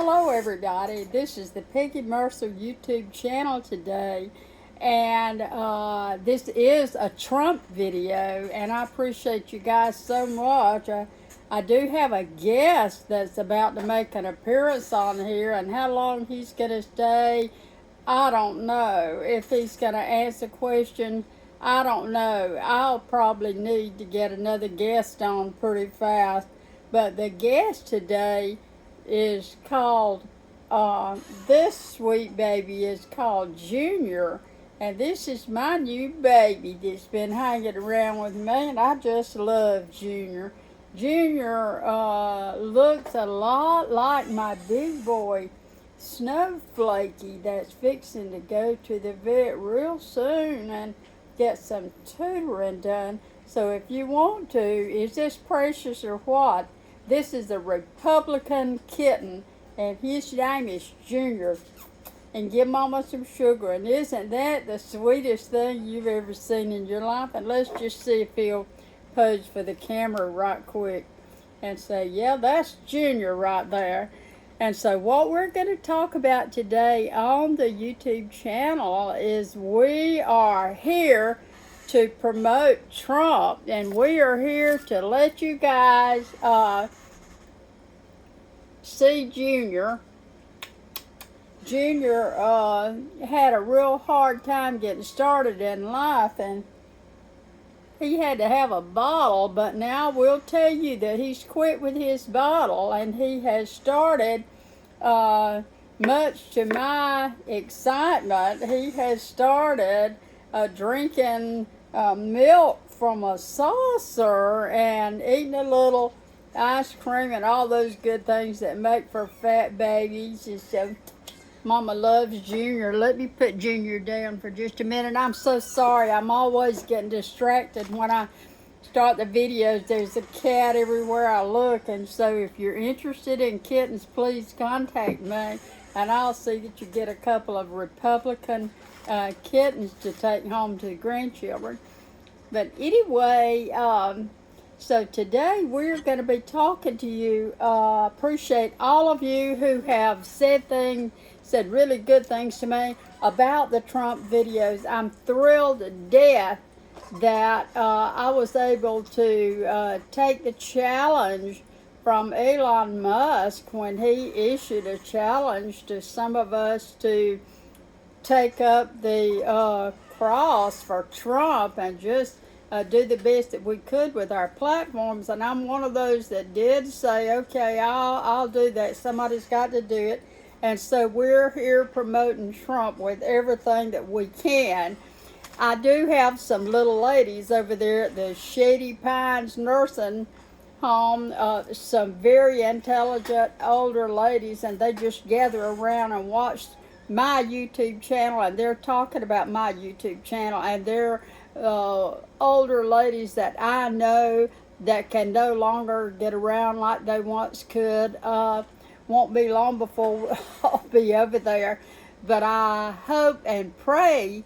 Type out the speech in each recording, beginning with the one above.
Hello everybody, this is the Peggy Mercer YouTube channel today, and this is a Trump video, and I appreciate you guys so much. I do have a guest that's about to make an appearance on here, and how long he's going to stay, I don't know. If he's going to answer questions, I don't know. I'll probably need to get another guest on pretty fast, but the guest today is called, this sweet baby is called Junior, and this is my new baby that's been hanging around with me, and I just love Junior. Junior looks a lot like my big boy Snowflakey that's fixing to go to the vet real soon and get some tutoring done. So if you want to, is this precious or what? This is a Republican kitten, and his name is Junior. And give Mama some sugar. And isn't that the sweetest thing you've ever seen in your life? And let's just see if he'll pose for the camera right quick and say, yeah, that's Junior right there. And so what we're going to talk about today on the YouTube channel is we are here to promote Trump, and we are here to let you guys see Junior. Junior had a real hard time getting started in life, and he had to have a bottle, but now we'll tell you that he's quit with his bottle, and he has started, much to my excitement, he has started drinking milk from a saucer and eating a little ice cream and all those good things that make for fat babies. And so Mama loves Junior. Let me put Junior down for just a minute. I'm so sorry. I'm always getting distracted when I start the videos. There's a cat everywhere I look, and so if you're interested in kittens, please contact me, and I'll see that you get a couple of Republican kittens to take home to the grandchildren. But anyway, so today we're going to be talking to you. Appreciate all of you who have said really good things to me about the Trump videos. I'm thrilled to death that I was able to take the challenge from Elon Musk when he issued a challenge to some of us to take up the cross for Trump and just do the best that we could with our platforms. And I'm one of those that did say, okay, I'll do that. Somebody's got to do it. And so we're here promoting Trump with everything that we can. I do have some little ladies over there at the Shady Pines nursing home, some very intelligent older ladies, and they just gather around and watch my YouTube channel, and they're talking about my YouTube channel, and they're older ladies that I know that can no longer get around like they once could. Won't be long before I'll be over there, but I hope and pray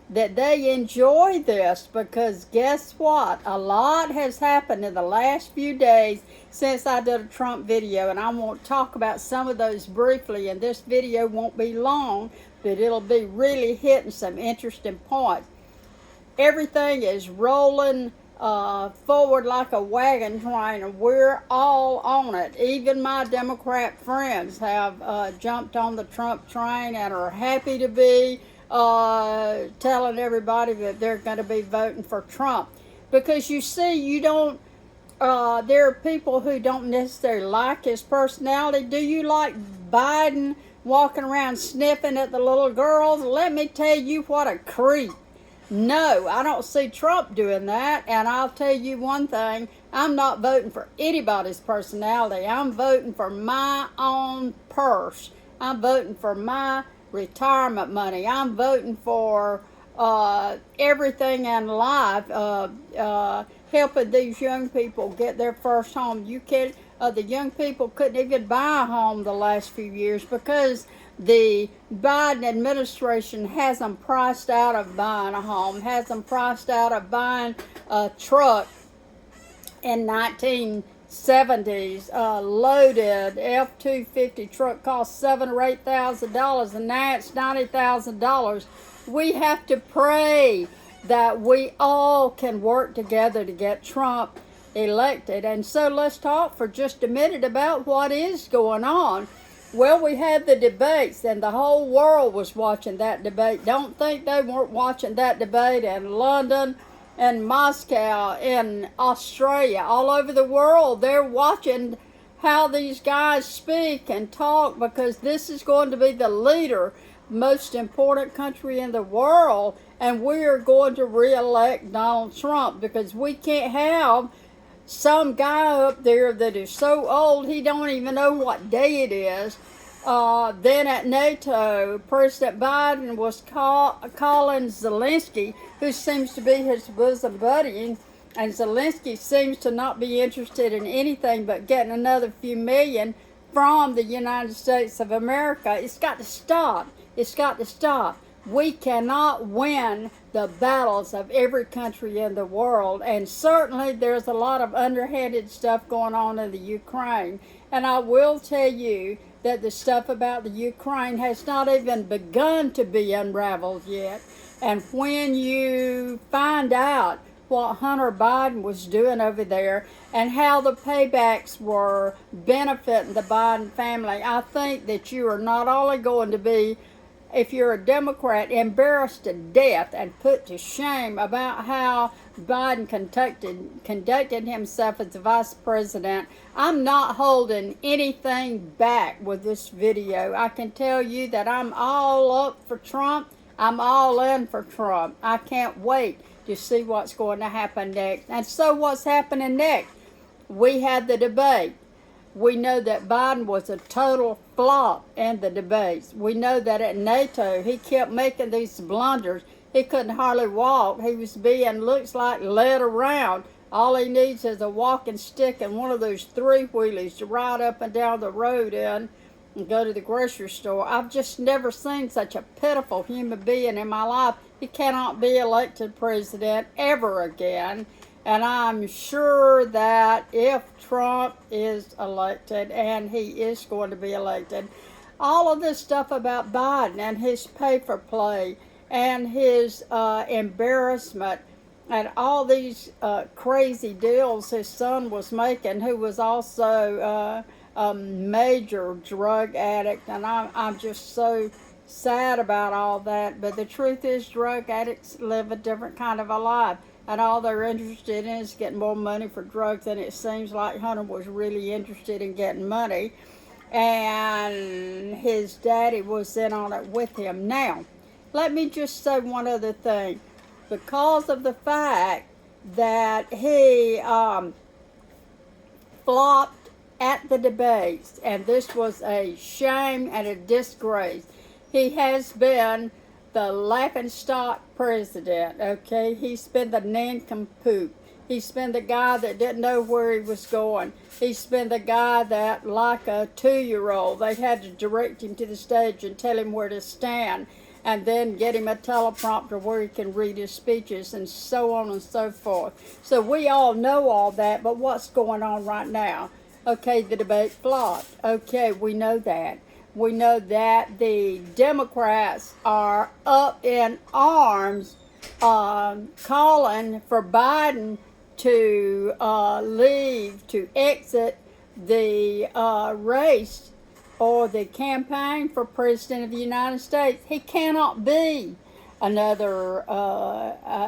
that they enjoy this, because guess what? A lot has happened in the last few days since I did a Trump video, and I want to talk about some of those briefly, and this video won't be long, but it'll be really hitting some interesting points. Everything is rolling forward like a wagon train, and we're all on it. Even my Democrat friends have jumped on the Trump train and are happy to be telling everybody that they're going to be voting for Trump. Because you see, you don't, there are people who don't necessarily like his personality. Do you like Biden walking around sniffing at the little girls? Let me tell you what a creep. No, I don't see Trump doing that, and I'll tell you one thing, I'm not voting for anybody's personality. I'm voting for my own purse. I'm voting for my retirement money. I'm voting for everything in life, helping these young people get their first home. The young people couldn't even buy a home the last few years because the Biden administration has them priced out of buying a home, has them priced out of buying a truck in 19 70s loaded F-250 truck cost $7,000 or $8,000, and now it's $90,000. We have to pray that we all can work together to get Trump elected. And so let's talk for just a minute about what is going on. Well, we had the debates, and the whole world was watching that debate. Don't think they weren't watching that debate in London and Moscow, in Australia, all over the world. They're watching how these guys speak and talk, because this is going to be the leader, most important country in the world, and we are going to re-elect Donald Trump, because we can't have some guy up there that is so old he don't even know what day it is. Then at NATO, President Biden was calling Zelensky, who seems to be his bosom buddy, and Zelensky seems to not be interested in anything but getting another few million from the United States of America. It's got to stop. It's got to stop. We cannot win the battles of every country in the world, and certainly there's a lot of underhanded stuff going on in the Ukraine. And I will tell you that the stuff about the Ukraine has not even begun to be unraveled yet. And when you find out what Hunter Biden was doing over there and how the paybacks were benefiting the Biden family, I think that you are not only going to be, if you're a Democrat, embarrassed to death and put to shame about how Biden conducted himself as the vice president. I'm not holding anything back with this video. I can tell you that I'm all up for Trump. I'm all in for Trump. I can't wait to see what's going to happen next. And so what's happening next? We had the debate. We know that Biden was a total flop in the debates. We know that at NATO, he kept making these blunders. He couldn't hardly walk. He was being, looks like, led around. All he needs is a walking stick and one of those three-wheelies to ride up and down the road in and go to the grocery store. I've just never seen such a pitiful human being in my life. He cannot be elected president ever again. And I'm sure that if Trump is elected, and he is going to be elected, all of this stuff about Biden and his pay-for play and his embarrassment and all these crazy deals his son was making, who was also a major drug addict, and I'm just so sad about all that. But the truth is, drug addicts live a different kind of a life. And all they're interested in is getting more money for drugs, and it seems like Hunter was really interested in getting money, and his daddy was in on it with him. Now, let me just say one other thing. Because of the fact that he flopped at the debates, and this was a shame and a disgrace, he has been the laughingstock president, okay? He's been the nincompoop. He's been the guy that didn't know where he was going. He's been the guy that, like a 2-year-old, they had to direct him to the stage and tell him where to stand, and then get him a teleprompter where he can read his speeches, and so on and so forth. So we all know all that, but what's going on right now? Okay, the debate flopped. Okay, we know that. We know that the Democrats are up in arms calling for Biden to leave, to exit the race or the campaign for President of the United States. He cannot be another,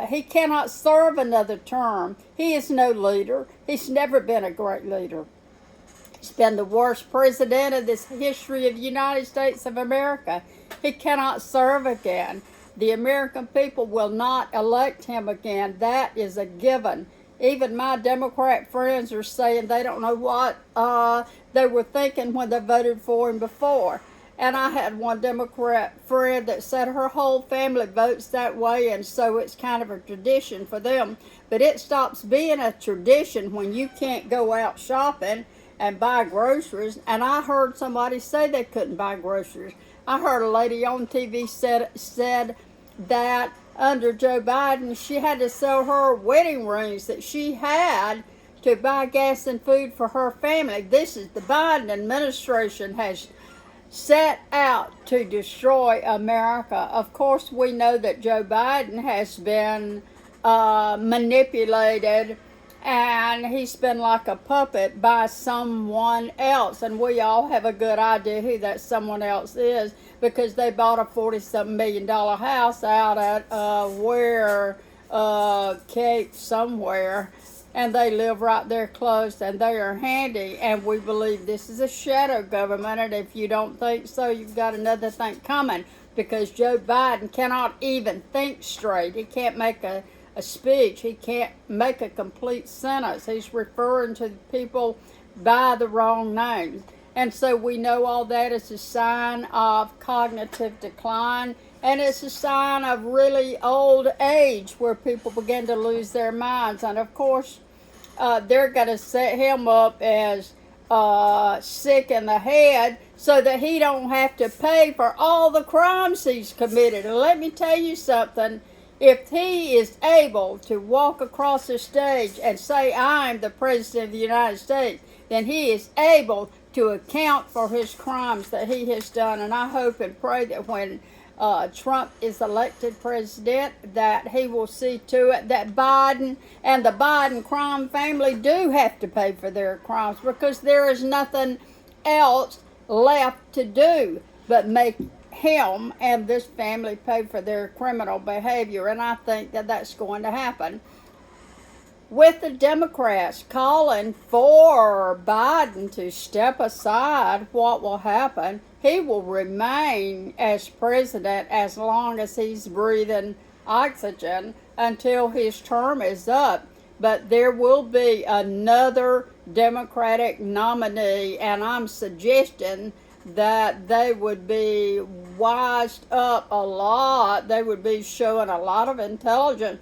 he cannot serve another term. He is no leader. He's never been a great leader. He's been the worst president of this history of the United States of America. He cannot serve again. The American people will not elect him again. That is a given. Even my Democrat friends are saying they don't know what they were thinking when they voted for him before. And I had one Democrat friend that said her whole family votes that way, and so it's kind of a tradition for them. But it stops being a tradition when you can't go out shopping and buy groceries. And I heard somebody say they couldn't buy groceries. I heard a lady on TV said that under Joe Biden, she had to sell her wedding rings that she had to buy gas and food for her family. This is the Biden administration has set out to destroy America. Of course, we know that Joe Biden has been manipulated, and he's been like a puppet by someone else, and we all have a good idea who that someone else is, because they bought a $47 million house out at Cape somewhere, and they live right there close, and they are handy, and we believe this is a shadow government. And if you don't think so, you've got another thing coming, because Joe Biden cannot even think straight. He can't make a speech. He can't make a complete sentence. He's referring to people by the wrong names. And so we know all that is a sign of cognitive decline, and it's a sign of really old age where people begin to lose their minds. And of course, they're going to set him up as sick in the head so that he don't have to pay for all the crimes he's committed. And let me tell you something. If he is able to walk across the stage and say, "I'm the President of the United States," then he is able to account for his crimes that he has done. And I hope and pray that when Trump is elected president, that he will see to it that Biden and the Biden crime family do have to pay for their crimes, because there is nothing else left to do but make him and this family pay for their criminal behavior. And I think that that's going to happen. With the Democrats calling for Biden to step aside, what will happen? He will remain as president as long as he's breathing oxygen until his term is up. But there will be another Democratic nominee, and I'm suggesting that they would be wised up a lot. They would be showing a lot of intelligence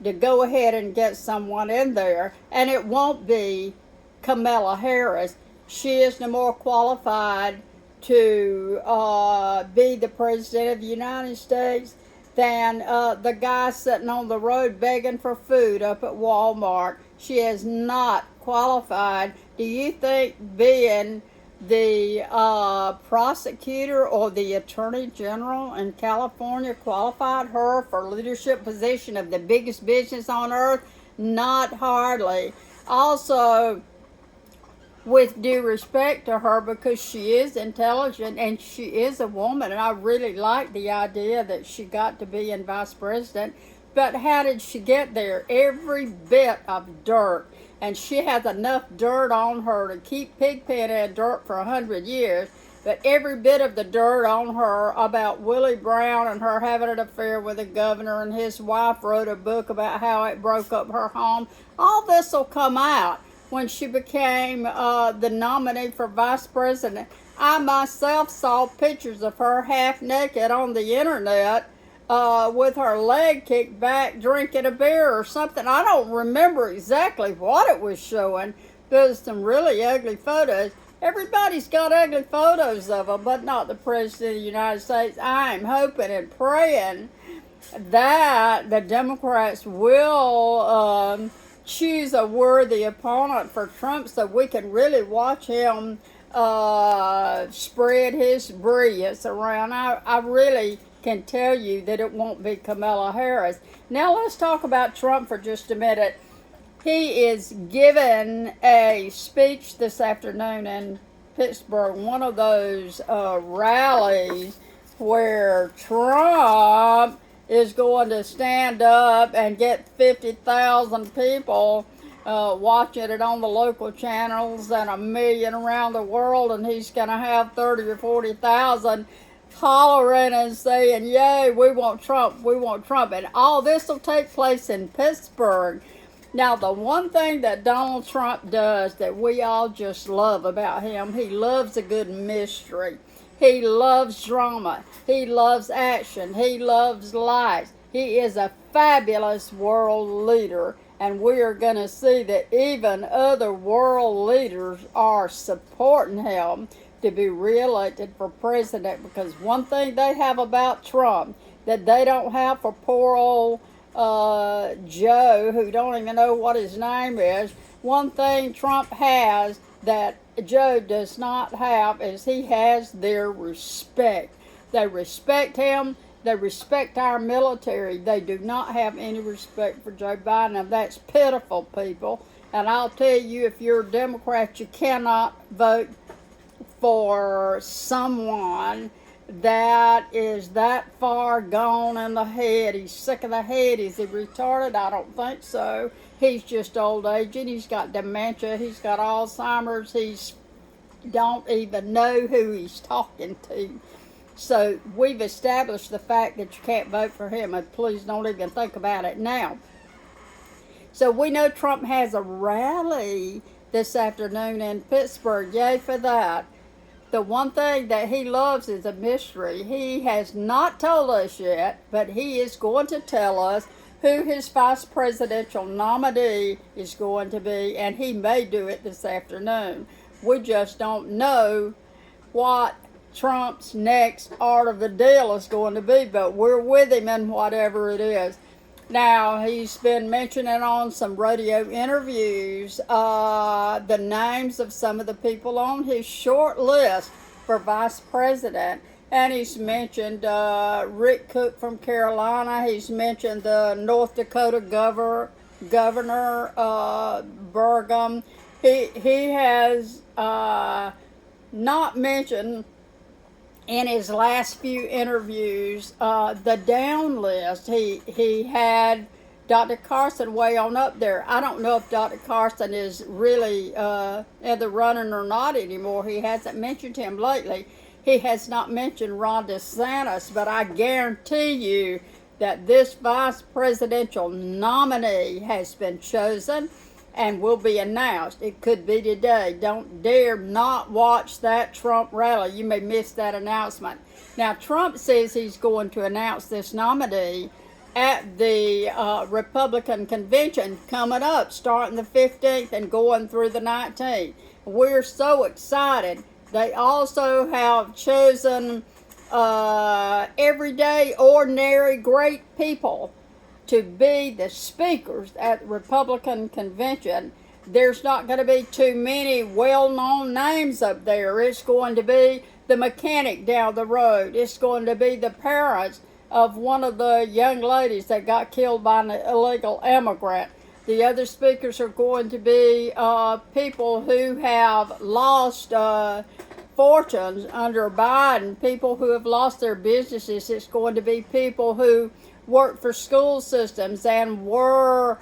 to go ahead and get someone in there. And it won't be Kamala Harris. She is no more qualified to be the President of the United States than the guy sitting on the road begging for food up at Walmart. She is not qualified. Do you think being the prosecutor or the attorney general in California qualified her for leadership position of the biggest business on earth? Not hardly. Also, with due respect to her, because she is intelligent and she is a woman, and I really like the idea that she got to be in vice president, but how did she get there? Every bit of dirt. And she has enough dirt on her to keep Pigpen in dirt for 100 years. But every bit of the dirt on her about Willie Brown and her having an affair with the governor, and his wife wrote a book about how it broke up her home, all this will come out when she became the nominee for vice president. I myself saw pictures of her half naked on the internet with her leg kicked back, drinking a beer or something. I don't remember exactly what it was showing. There's some really ugly photos. Everybody's got ugly photos of them, but not the President of the United States. I'm hoping and praying that the Democrats will choose a worthy opponent for Trump so we can really watch him spread his brilliance around. I really can tell you that it won't be Kamala Harris. Now let's talk about Trump for just a minute. He is giving a speech this afternoon in Pittsburgh, one of those rallies where Trump is going to stand up and get 50,000 people watching it on the local channels and 1 million around the world, and he's going to have 30 or 40,000 hollering and saying, "Yay, we want Trump, we want Trump." And all this will take place in Pittsburgh. Now, the one thing that Donald Trump does that we all just love about him, he loves a good mystery. He loves drama. He loves action. He loves lights. He is a fabulous world leader. And we are going to see that even other world leaders are supporting him to be reelected for president, because one thing they have about Trump that they don't have for poor old Joe, who don't even know what his name is, one thing Trump has that Joe does not have is he has their respect. They respect him. They respect our military. They do not have any respect for Joe Biden, and that's pitiful, people. And I'll tell you, if you're a Democrat, you cannot vote for someone that is that far gone in the head. He's sick of the head. Is he retarded? I don't think so. He's just old age, and he's got dementia. He's got Alzheimer's. He's don't even know who he's talking to. So we've established the fact that you can't vote for him, and please don't even think about it now. So we know Trump has a rally this afternoon in Pittsburgh. Yay for that. The one thing that he loves is a mystery. He has not told us yet, but he is going to tell us who his vice presidential nominee is going to be, and he may do it this afternoon. We just don't know what Trump's next art of the deal is going to be, but we're with him in whatever it is. Now, he's been mentioning on some radio interviews the names of some of the people on his short list for vice president. And he's mentioned Rick Cook from Carolina. He's mentioned the North Dakota governor Burgum. He has not mentioned in his last few interviews the down list. He had Dr. Carson way on up there. I don't know if Dr. Carson is really in the running or not anymore. He hasn't mentioned him lately. He has not mentioned Ron DeSantis, but I guarantee you that this vice presidential nominee has been chosen and will be announced. It could be today. Don't dare not watch that Trump rally. You may miss that announcement. Now, Trump says he's going to announce this nominee at the Republican convention coming up, starting the 15th and going through the 19th. We're so excited. They also have chosen everyday, ordinary, great people to be the speakers at the Republican convention. There's not going to be too many well-known names up there. It's going to be the mechanic down the road. It's going to be the parents of one of the young ladies that got killed by an illegal immigrant. The other speakers are going to be people who have lost fortunes under Biden, people who have lost their businesses. It's going to be people who work for school systems and were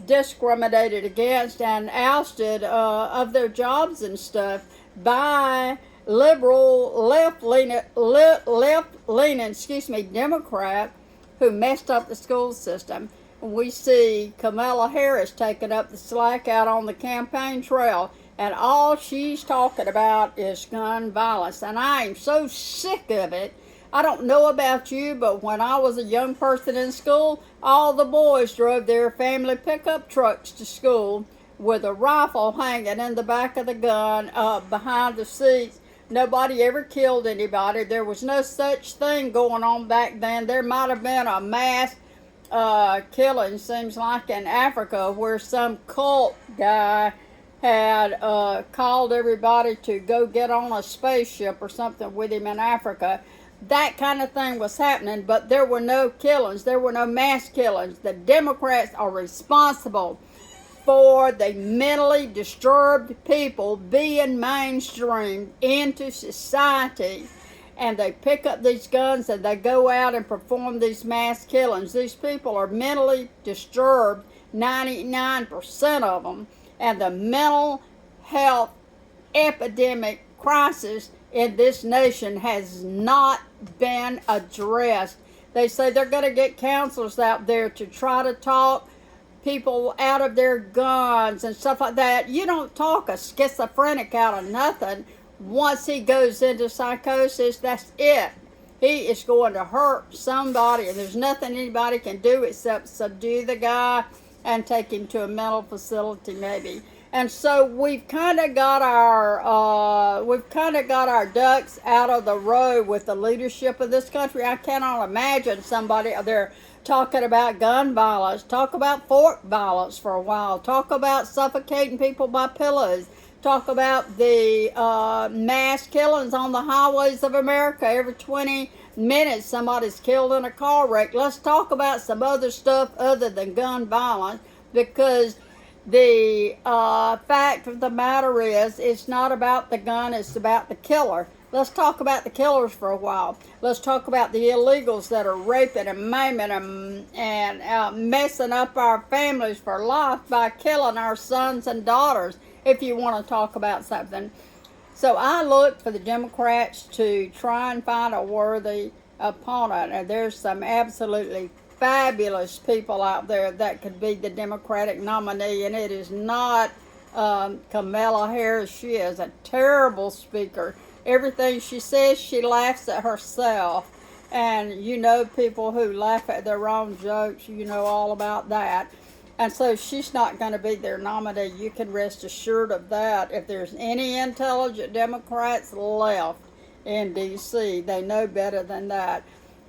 discriminated against and ousted of their jobs and stuff by liberal, left-leaning, Democrat who messed up the school system. We see Kamala Harris taking up the slack out on the campaign trail, and all she's talking about is gun violence. And I am so sick of it. I don't know about you, but when I was a young person in school, all the boys drove their family pickup trucks to school with a rifle hanging in the back of the gun behind the seats. Nobody ever killed anybody. There was no such thing going on back then. There might have been a mass killing, seems like, in Africa, where some cult guy had called everybody to go get on a spaceship or something with him in Africa. That kind of thing was happening, but there were no killings. There were no mass killings. The Democrats are responsible for the mentally disturbed people being mainstreamed into society. And they pick up these guns and they go out and perform these mass killings. These people are mentally disturbed, 99% of them. And the mental health epidemic crisis in this nation has not been addressed. They say they're going to get counselors out there to try to talk people out of their guns and stuff like that. You don't talk a schizophrenic out of nothing. Once he goes into psychosis, that's it. He is going to hurt somebody, and there's nothing anybody can do except subdue the guy and take him to a mental facility maybe. And so we've kind of got our ducks out of the row with the leadership of this country. I cannot imagine somebody out there talking about gun violence, talk about fork violence for a while, talk about suffocating people by pillows, talk about the mass killings on the highways of America. Every 20 minutes somebody's killed in a car wreck. Let's talk about some other stuff other than gun violence, because the fact of the matter is, it's not about the gun, it's about the killer. Let's talk about the killers for a while. Let's talk about the illegals that are raping and maiming and messing up our families for life by killing our sons and daughters, if you want to talk about something. So I look for the Democrats to try and find a worthy opponent, and there's some absolutely fabulous people out there that could be the Democratic nominee, and it is not Kamala Harris. She is a terrible speaker. Everything she says, she laughs at herself. And you know people who laugh at their own jokes, you know all about that. And so she's not going to be their nominee. You can rest assured of that. If there's any intelligent Democrats left in D.C., they know better than that.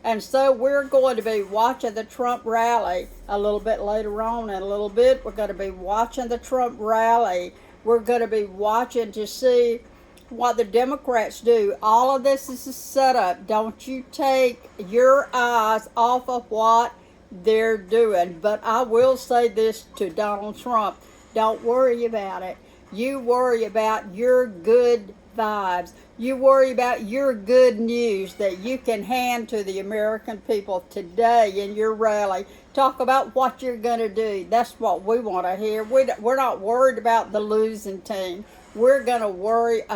And so we're going to be watching the Trump rally a little bit later on. In a little bit, we're going to be watching the Trump rally. We're going to be watching to see what the Democrats do. All of this is a setup. Don't you take your eyes off of what they're doing. But I will say this to Donald Trump. Don't worry about it. You worry about your good vibes. You worry about your good news that you can hand to the American people today in your rally. Talk about what you're going to do. That's what we want to hear. We're not worried about the losing team. We're going to want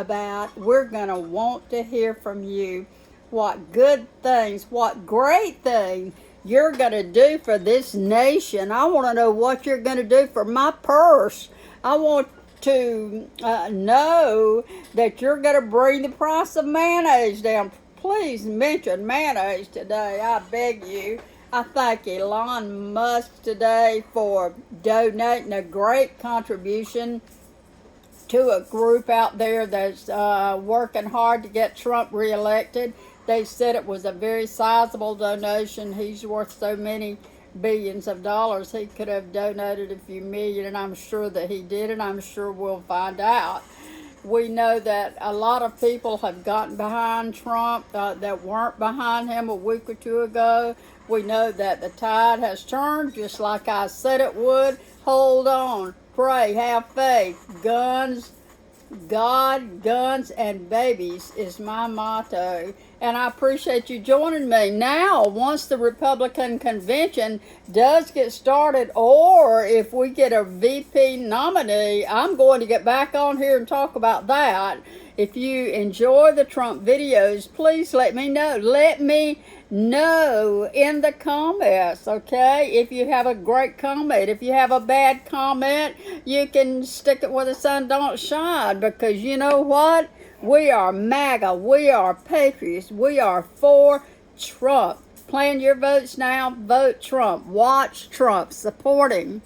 to hear from you what good things, what great things you're going to do for this nation. I want to know what you're going to do for my purse. I want to know that you're going to bring the price of mayonnaise down. Please mention mayonnaise today, I beg you. I thank Elon Musk today for donating a great contribution to a group out there that's working hard to get Trump reelected. They said it was a very sizable donation. He's worth so many billions of dollars. He could have donated a few million, and I'm sure that he did, and I'm sure we'll find out. We know that a lot of people have gotten behind Trump that weren't behind him a week or two ago. We know that the tide has turned, just like I said it would. Hold on, pray, have faith. Guns, God, guns, and babies is my motto. And I appreciate you joining me. Now, once the Republican convention does get started, or if we get a VP nominee, I'm going to get back on here and talk about that. If you enjoy the Trump videos, please let me know. Let me know in the comments, okay? If you have a great comment. If you have a bad comment, you can stick it where the sun don't shine, because you know what? We are Maga. We are patriots. We are for Trump. Plan your votes now. Vote Trump. Watch Trump. Support him.